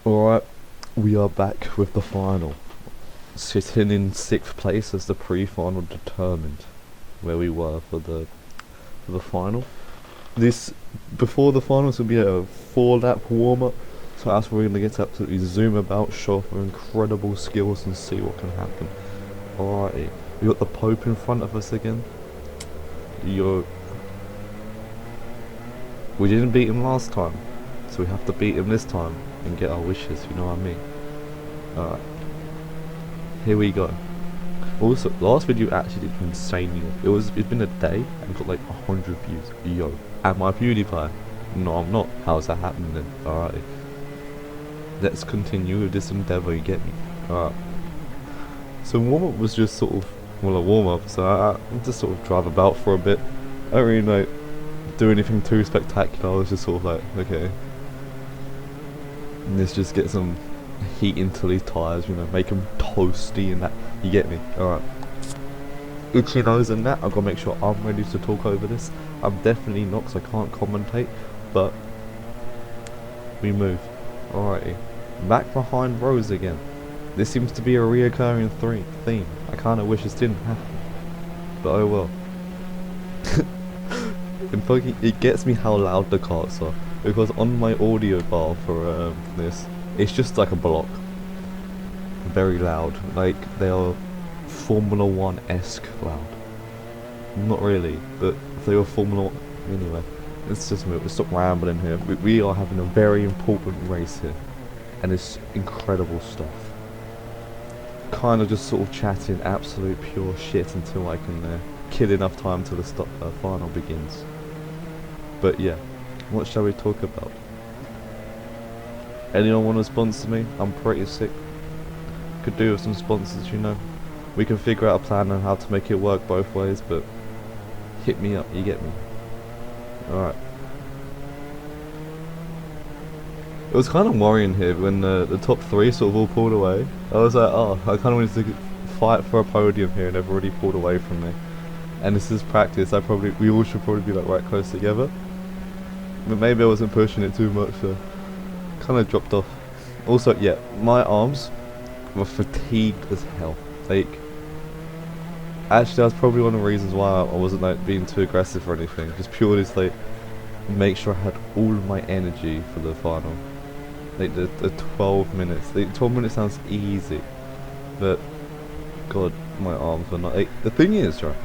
Alright, we are back with the final. Sitting in 6th place as the pre-final determined where we were for the final. This before the finals will be a 4-lap warm-up, so that's where we're gonna get to absolutely zoom about, show off our incredible skills and see what can happen. Alrighty, we got the Pope in front of us again. We didn't beat him last time, so we have to beat him this time and get our wishes, you know what I mean? Alright, here we go. Also, last video actually did insanely well. It's been a day and got like 100 views. Yo, am I PewDiePie? No, I'm not. How's that happening then? Alright, let's continue with this endeavour, you get me? Alright, so warm-up was just sort of, well, a warm-up, so I just sort of drive about for a bit. I don't really like do anything too spectacular. I was just sort of like, okay, and let's just get some heat into these tyres, you know, make them toasty and that, you get me? Alright, itchy nose and that, I've got to make sure I'm ready to talk over this. I'm definitely not, because I can't commentate, but we move. Alrighty, back behind Rose again. This seems to be a reoccurring theme. I kind of wish this didn't happen, but oh well. And fucking, it gets me how loud the carts are, because on my audio bar for this, it's just like a block. Very loud, like they are Formula 1-esque loud. Not really, but if they were Formula 1, anyway. Let's just move, let's stop rambling here. We are having a very important race here, and it's incredible stuff. Kind of just sort of chatting absolute pure shit until I can kill enough time till the final begins. But yeah, what shall we talk about? Anyone want to sponsor me? I'm pretty sick. Could do with some sponsors, you know. We can figure out a plan on how to make it work both ways, but hit me up, you get me? Alright. It was kind of worrying here when the top 3 sort of all pulled away. I was like, oh, I kind of wanted to fight for a podium here, and everybody pulled away from me. And this is practice. We all should probably be like right close together. But maybe I wasn't pushing it too much, so kind of dropped off. Also, yeah, my arms were fatigued as hell. Like, actually, that's probably one of the reasons why I wasn't like being too aggressive or anything. Just purely to like make sure I had all of my energy for the final. Like the 12 minutes. Like, 12 minutes sounds easy, but God, my arms were not. Like, the thing is, right?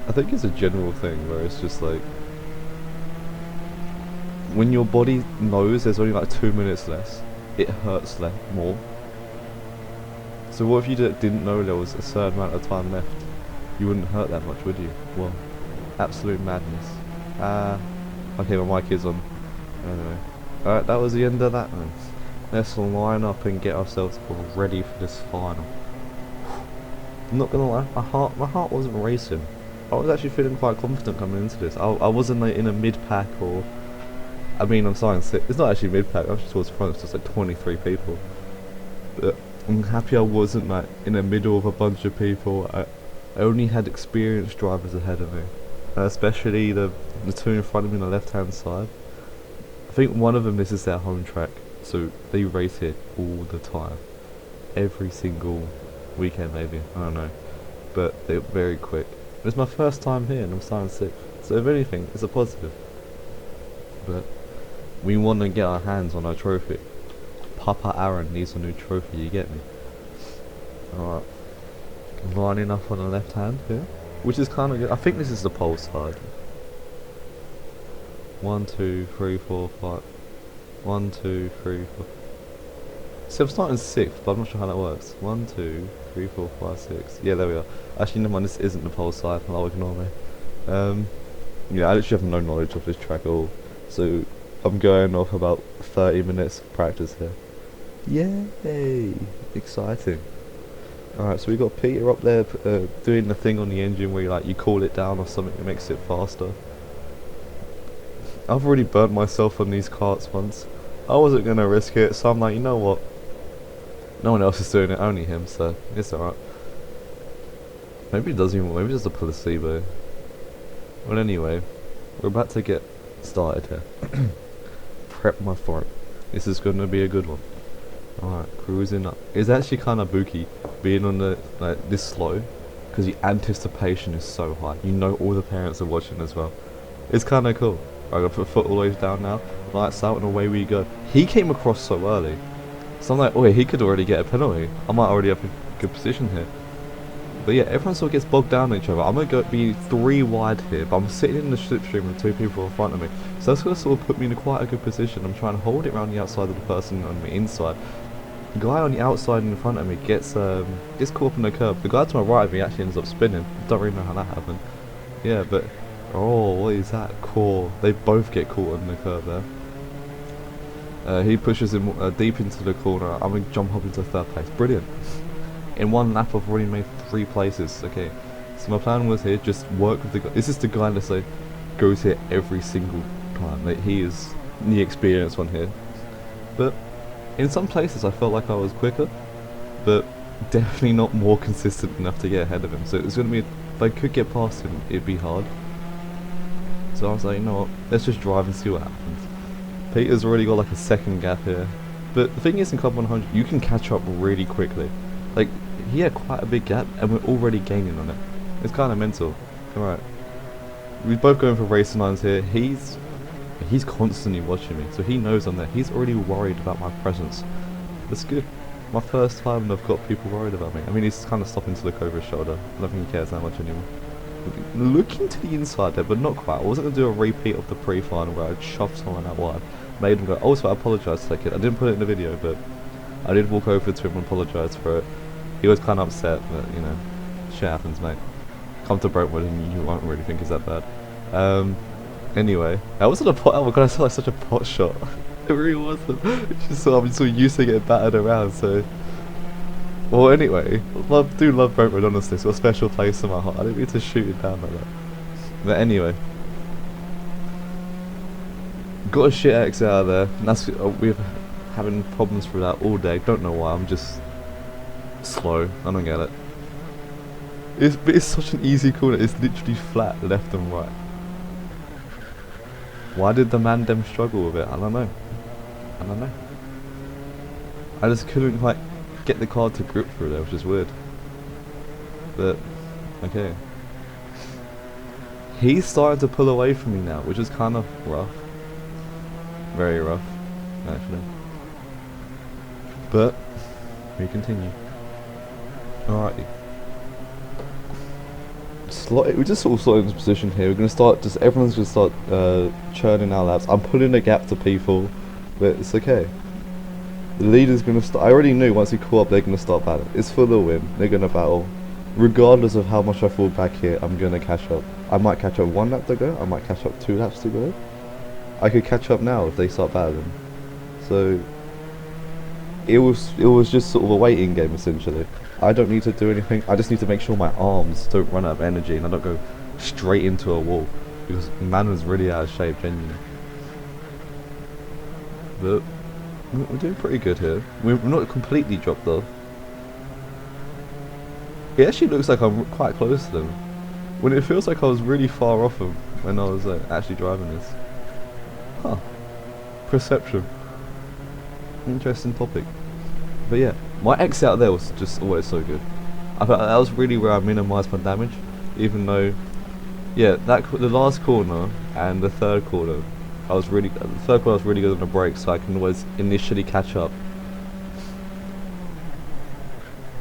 I think it's a general thing where it's just like, when your body knows there's only like 2 minutes less, it hurts more. So what if you didn't know there was a certain amount of time left? You wouldn't hurt that much, would you? Well, absolute madness. Okay, my mic is on. Anyway, alright, that was the end of that then. Let's line up and get ourselves all ready for this final. I'm not gonna lie, my heart wasn't racing. I was actually feeling quite confident coming into this. I wasn't like in a mid-pack or... I mean, I'm starting 6th. It's not actually mid-pack, I'm actually towards the front, it's just like 23 people. But I'm happy I wasn't like in the middle of a bunch of people. I only had experienced drivers ahead of me. Especially the 2 in front of me on the left-hand side. I think one of them, this is their home track, so they race here all the time. Every single weekend maybe, I don't know. But they're very quick. It's my first time here and I'm starting 6th, so if anything, it's a positive. But we want to get our hands on our trophy. Papa Aaron needs a new trophy, you get me? Alright. Lining up on the left hand here, which is kind of good. I think this is the pole side. 1, 2, 3, 4, 5. 1, 2, 3, 4. See, I'm starting 6th, but I'm not sure how that works. 1, 2, 3, 4, 5, 6. Yeah, there we are. Actually, never mind, this isn't the pole side, I'll ignore me. Yeah, I literally have no knowledge of this track at all. So, I'm going off about 30 minutes of practice here. Yay! Exciting. Alright, so we got Peter up there doing the thing on the engine where you call it down or something that makes it faster. I've already burnt myself on these carts once. I wasn't going to risk it, so I'm like, you know what? No one else is doing it, only him, so it's alright. Maybe it doesn't even, maybe it's just a placebo. Well, anyway, we're about to get started here. Prep my throat. This is gonna be a good one. Alright, cruising up. It's actually kind of booky being on the this slow, because the anticipation is so high. You know all the parents are watching as well. It's kind of cool. I gotta put foot all the way down now. Lights out and away we go. He came across so early, so I'm like, oh, he could already get a penalty. I might already have a good position here. But yeah, everyone sort of gets bogged down in each other. I'm gonna be 3 wide here, but I'm sitting in the slipstream with 2 people in front of me. So that's gonna sort of put me in quite a good position. I'm trying to hold it around the outside of the person on the inside. The guy on the outside in front of me gets caught up in the curb. The guy to my right of me actually ends up spinning. Don't really know how that happened. Yeah, but oh, what is that? Core. They both get caught in the curb there. He pushes him deep into the corner. I'm gonna jump up into 3rd place. Brilliant. In 1 lap, I've already made 3 places. Okay, so my plan was here, just work with the guy. This is the guy that say goes here every single time. Like, he is the experienced one here. But in some places, I felt like I was quicker, but definitely not more consistent enough to get ahead of him. So it's gonna be, if I could get past him, it'd be hard. So I was like, you know what? Let's just drive and see what happens. Peter's already got like a 2nd gap here, but the thing is, in Club 100, you can catch up really quickly. Like, he had quite a big gap, and we're already gaining on it. It's kind of mental. Alright. We're both going for racing lines here. He's constantly watching me, so he knows I'm there. He's already worried about my presence. That's good. My first time I've got people worried about me. I mean, he's kind of stopping to look over his shoulder. I don't think he cares that much anymore. Looking to the inside there, but not quite. I wasn't going to do a repeat of the pre-final where I'd shoved someone out wide. Made him go. Also, I apologise to that kid. I didn't put it in the video, but I did walk over to him and apologise for it. He was kind of upset, but you know, shit happens, mate. Come to Brentwood and you won't really think it's that bad. Anyway, that wasn't a pot. Oh my god, I saw like such a pot shot. It really wasn't. It's just so I'm so used to getting battered around. So, well, anyway, do love Brentwood. Honestly, it's got a special place in my heart. I didn't mean to shoot it down like that. But anyway, got a shit exit out of there. And that's we're having problems with that all day. Don't know why. I'm just slow. I don't get it. It's such an easy corner. It's literally flat left and right. Why did the man them struggle with it? I don't know. I don't know. I just couldn't quite get the car to grip through there, which is weird. But okay. He's starting to pull away from me now, which is kind of rough. Very rough, actually. But we continue. Alrighty. We just sort of started in this position here. We're gonna start. Everyone's gonna start churning our laps. I'm pulling a gap to people, but it's okay. The leader's gonna start. I already knew once he caught up, they're gonna start battling. It's for the win. They're gonna battle, regardless of how much I fall back here. I'm gonna catch up. I might catch up 1 lap to go. I might catch up 2 laps to go. I could catch up now if they start battling. So it was just sort of a waiting game essentially. I don't need to do anything. I just need to make sure my arms don't run out of energy and I don't go straight into a wall, because man was really out of shape, genuinely. But we're doing pretty good here. We're not completely dropped off. It actually looks like I'm quite close to them, when it feels like I was really far off them when I was actually driving this. Huh. Perception. Interesting topic. But yeah, my exit out there was just always so good. I thought that was really where I minimised my damage, even though, yeah, the last corner and the 3rd corner, the 3rd corner I was really good on the brakes, so I can always initially catch up.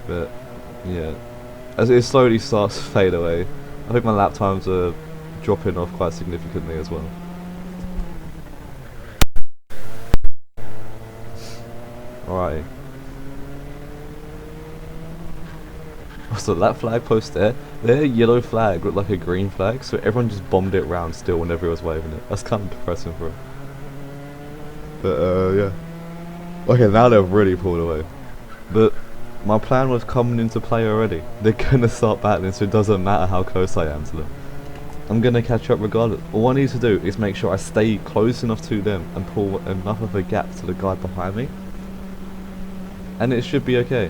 But yeah, as it slowly starts to fade away, I think my lap times are dropping off quite significantly as well. Alright. So that flag post there, their yellow flag looked like a green flag, so everyone just bombed it round still whenever he was waving it. That's kind of depressing for him. But yeah. Okay, now they've really pulled away. But my plan was coming into play already. They're gonna start battling, so it doesn't matter how close I am to them. I'm gonna catch up regardless. All I need to do is make sure I stay close enough to them and pull enough of a gap to the guy behind me, and it should be okay.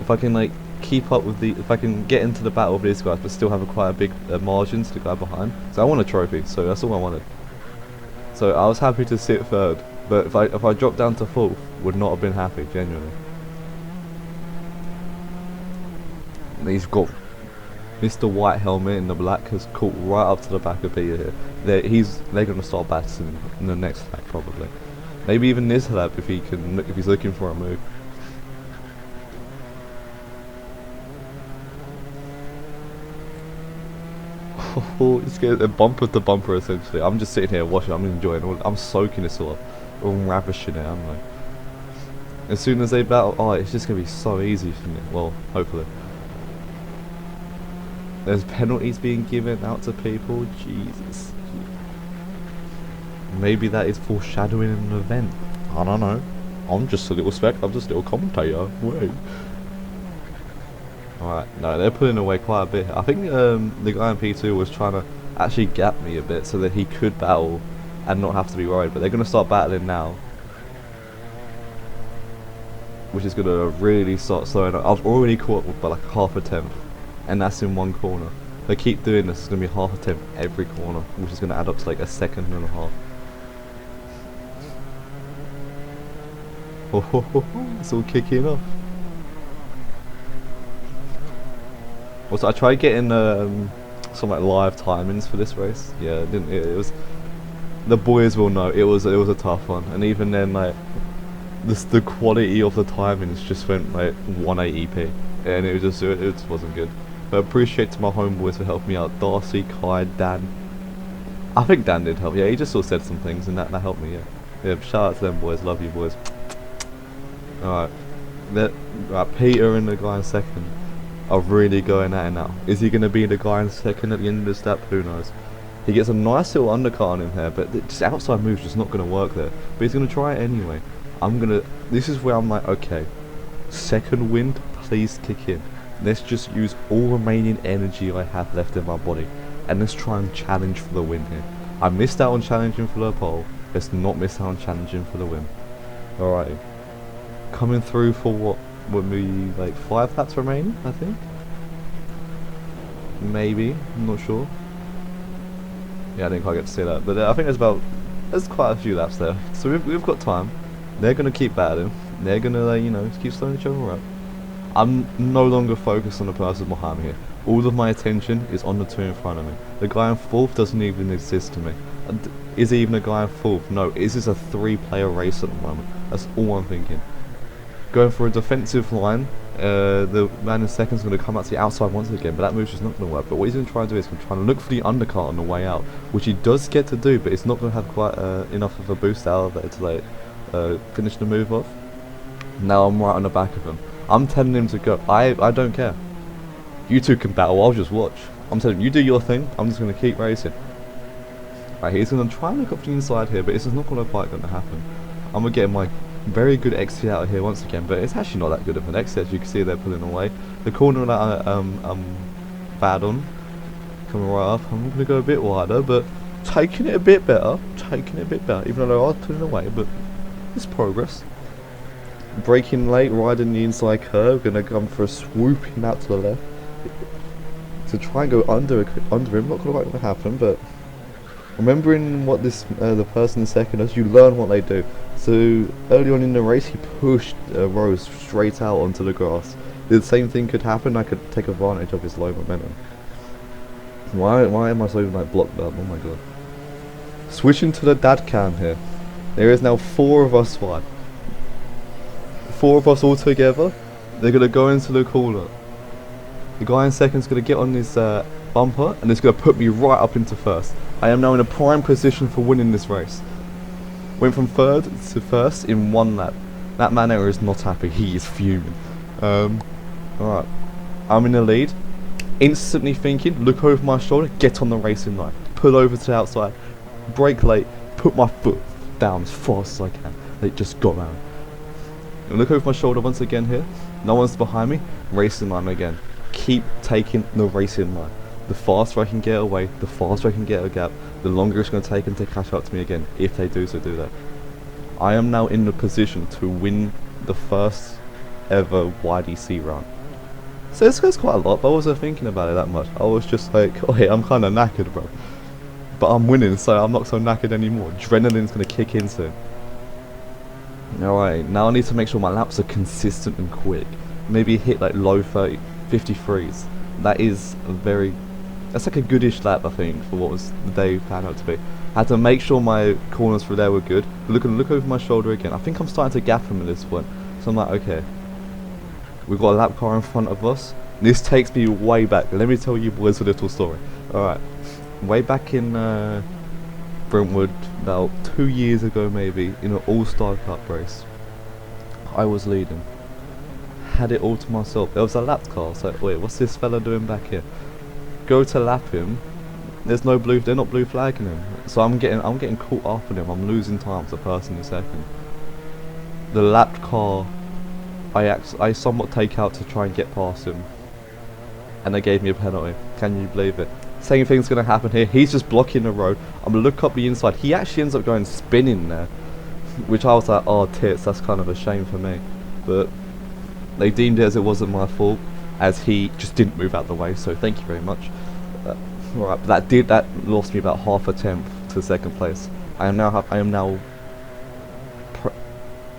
If I can like keep up with if I can get into the battle with these guys but still have quite a big margin to the guy behind. So I want a trophy, so that's all I wanted. So I was happy to sit 3rd, But if I dropped down to 4th, would not have been happy, genuinely. And he's got Mr. White Helmet in the black has caught right up to the back of Peter here. They're gonna start battling in the next lap probably. Maybe even this lap if he's looking for a move. Oh, it's getting a bumper to bumper essentially. I'm just sitting here watching. I'm enjoying it. I'm soaking this all up. I'm ravishing it. I'm like, as soon as they battle, oh, it's just gonna be so easy for me. Well, hopefully. There's penalties being given out to people. Jesus. Maybe that is foreshadowing an event. I don't know. I'm just a little commentator. Wait. Alright, no, they're pulling away quite a bit. I think the guy in P2 was trying to actually gap me a bit so that he could battle and not have to be worried. But they're going to start battling now, which is going to really start slowing up. I've already caught up by like half a tenth, and that's in one corner. If they keep doing this, it's going to be half a tenth every corner, which is going to add up to like a second and a half. It's all kicking off. Also, I tried getting some like live timings for this race. Yeah, it was. The boys will know it was a tough one, and even then, like, the quality of the timings just went like 180p, and it just wasn't good. But I appreciate to my homeboys for helping me out. Darcy, Kai, Dan. I think Dan did help. Yeah, he just sort of said some things, and that helped me. Yeah. Shout out to them boys. Love you boys. All right. Peter and the guy in second are really going at it now. Is he going to be the guy in second at the end of the step? Who knows. He gets a nice little undercut on him here, but this outside move's just not going to work there. But he's going to try it anyway. This is where I'm like, okay, second wind, please kick in. Let's just use all remaining energy I have left in my body, and let's try and challenge for the win here. I missed out on challenging for the pole. Let's not miss out on challenging for the win. Alright. Coming through for what would be like 5 laps remaining, I think. Maybe, I'm not sure. Yeah, I didn't quite get to see that, but I think there's quite a few laps there, so we've got time. They're gonna keep battling. They're gonna keep slowing each other up. I'm no longer focused on the person behind me here. All of my attention is on the two in front of me. The guy in 4th doesn't even exist to me. Is he even a guy in 4th? No. Is this a 3-player race at the moment? That's all I'm thinking. Going for a defensive line, the man in second is going to come out to the outside once again, but that move's just not going to work. But what he's going to try and do is try and look for the undercut on the way out, which he does get to do, but it's not going to have quite enough of a boost out of it to like finish the move off. Now I'm right on the back of him. I'm telling him to go. I don't care. You two can battle, I'll just watch. I'm telling you do your thing, I'm just going to keep racing. Right, he's going to try and look up the inside here, but it's just not quite going to happen. I'm going to get my very good exit out of here once again, but it's actually not that good of an exit. As you can see, they're pulling away. The corner that I'm bad on, coming right up, I'm going to go a bit wider, but taking it a bit better, even though they are pulling away, but it's progress. Braking late, riding the inside curve, going to come for a swooping out to the left to try and go under him. Not quite going to happen, but remembering what the person in second does, you learn what they do. So early on in the race, he pushed Rose straight out onto the grass. The same thing could happen. I could take advantage of his low momentum. Why am I so like blocked up? Oh my god. Switching to the dad cam here. There is now 4 of us 5. 4 of us all together. They're gonna go into the corner. The guy in second is gonna get on his bumper, and it's gonna put me right up into first. I am now in a prime position for winning this race. Went from 3rd to 1st in 1 lap. That man there is not happy. He is fuming. Alright. I'm in the lead. Instantly thinking, look over my shoulder, get on the racing line. Pull over to the outside. Brake late. Put my foot down as fast as I can. They just got round. Look over my shoulder once again here. No one's behind me. Racing line again. Keep taking the racing line. The faster I can get away, the faster I can get a gap, the longer it's going to take them to catch up to me again, if they do that. I am now in the position to win the first ever YDC run. So this goes quite a lot, but I wasn't thinking about it that much. I was just like, oh yeah, I'm kind of knackered, bro. But I'm winning, so I'm not so knackered anymore. Adrenaline's going to kick in soon. Alright, now I need to make sure my laps are consistent and quick. Maybe hit like low 53s. That is that's like a goodish lap, I think, for what was the day planned out to be. I had to make sure my corners through there were good. Look over my shoulder again. I think I'm starting to gap him at this point. So I'm like, okay, we've got a lap car in front of us. This takes me way back. Let me tell you boys a little story. Alright, way back in Brentwood, about 2 years ago maybe, in an all-star cup race, I was leading. Had it all to myself. There was a lap car. So wait, what's this fella doing back here? Go to lap him. They're not blue flagging him. So I'm getting caught up on him. I'm losing time to the person in second. The lapped car, I somewhat take out to try and get past him, and they gave me a penalty. Can you believe it? Same thing's gonna happen here. He's just blocking the road. I'm gonna look up the inside. He actually ends up going spinning there, which I was like, oh tits, that's kind of a shame for me. But they deemed it as it wasn't my fault, as he just didn't move out the way. So thank you very much. Right, but that lost me about half a tenth to second place. I am now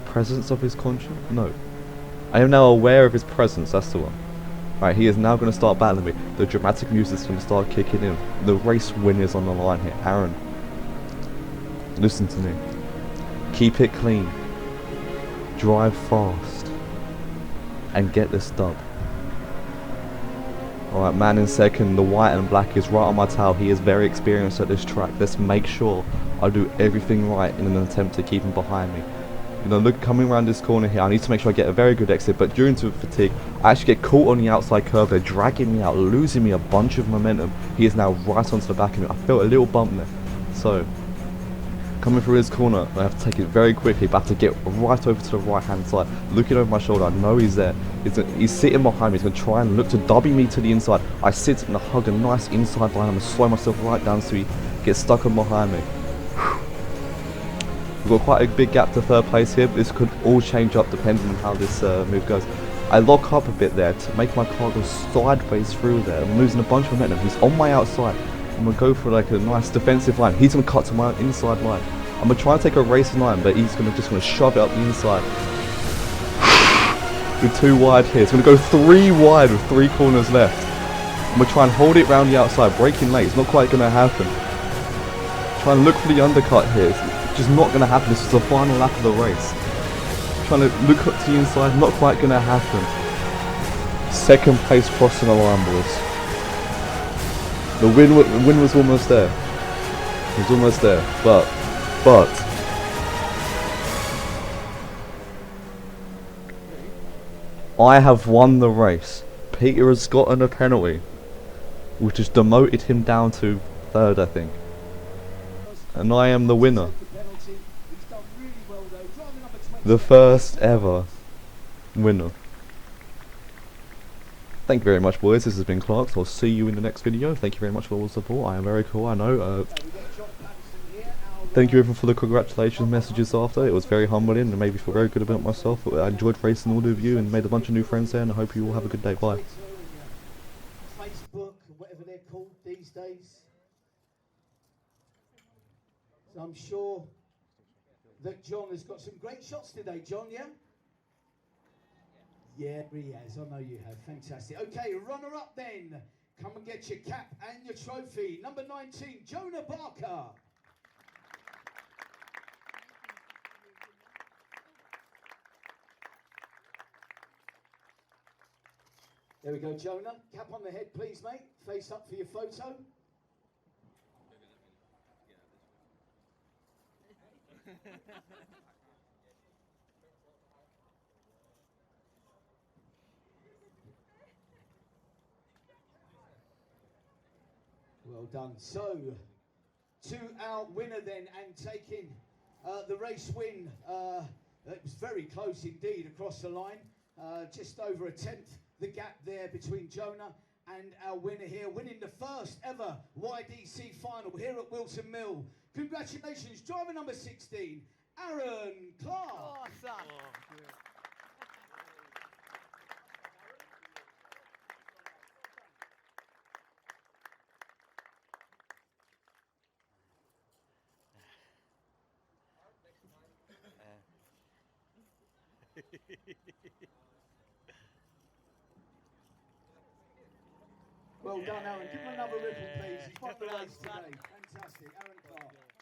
presence of his conscience. No, I am now aware of his presence. That's the one. Right, he is now going to start battling me. The dramatic music's going to start kicking in. The race win is on the line here. Aaron, listen to me. Keep it clean. Drive fast. And get this dub. Alright, man in second. The white and black is right on my tail. He is very experienced at this track. Let's make sure I do everything right in an attempt to keep him behind me. You know, look, coming around this corner here, I need to make sure I get a very good exit, but due to fatigue, I actually get caught on the outside curve. They're dragging me out, losing me a bunch of momentum. He is now right onto the back of me. I felt a little bump there. So, coming through this corner, I have to take it very quickly, but I have to get right over to the right hand side. Looking over my shoulder, I know he's there. He's sitting behind me. He's going to try and look to W me to the inside. I sit and hug a nice inside line. I'm going to slow myself right down so he gets stuck on behind me. We've got quite a big gap to third place here, but this could all change up depending on how this move goes. I lock up a bit there to make my car go sideways through there. I'm losing a bunch of momentum. He's on my outside. I'm going to go for like a nice defensive line. He's going to cut to my inside line. I'm going to try and take a racing line, but he's going to shove it up the inside. With 2 wide here. It's going to go 3 wide with 3 corners left. I'm going to try and hold it round the outside, braking late. It's not quite going to happen. Try and look for the undercut here. It's just not going to happen. This is the final lap of the race. Trying to look up to the inside, not quite going to happen. Second place crossing the line, boys. The win was almost there. It was almost there, but I have won the race. Peter has gotten a penalty, which has demoted him down to 3rd, I think. And I am the winner. The first ever winner. Thank you very much, boys. This has been Clark. So I'll see you in the next video. Thank you very much for all the support. I am very cool, I know. Thank you everyone for the congratulations messages after. It was very humbling and made me feel very good about myself. I enjoyed racing all of you and made a bunch of new friends there, and I hope you all have a good day. Bye. Facebook, whatever they're called these days. So I'm sure that John has got some great shots today. John, yeah? Yeah, he has. I know you have. Fantastic. Okay, runner up then. Come and get your cap and your trophy. Number 19, Jonah Barker. There we go, Jonah. Cap on the head, please, mate. Face up for your photo. Well done. So, to our winner then, and taking the race win. It was very close indeed across the line. Just over a tenth the gap there between Jonah and our winner here, winning the first ever YDC final here at Whilton Mill. Congratulations, driver number 16, Aaron Clark. Awesome. Well done, Aaron. Give him another ripple, please. He's won the Come on, race son. today. Fantastic. Aaron Clark.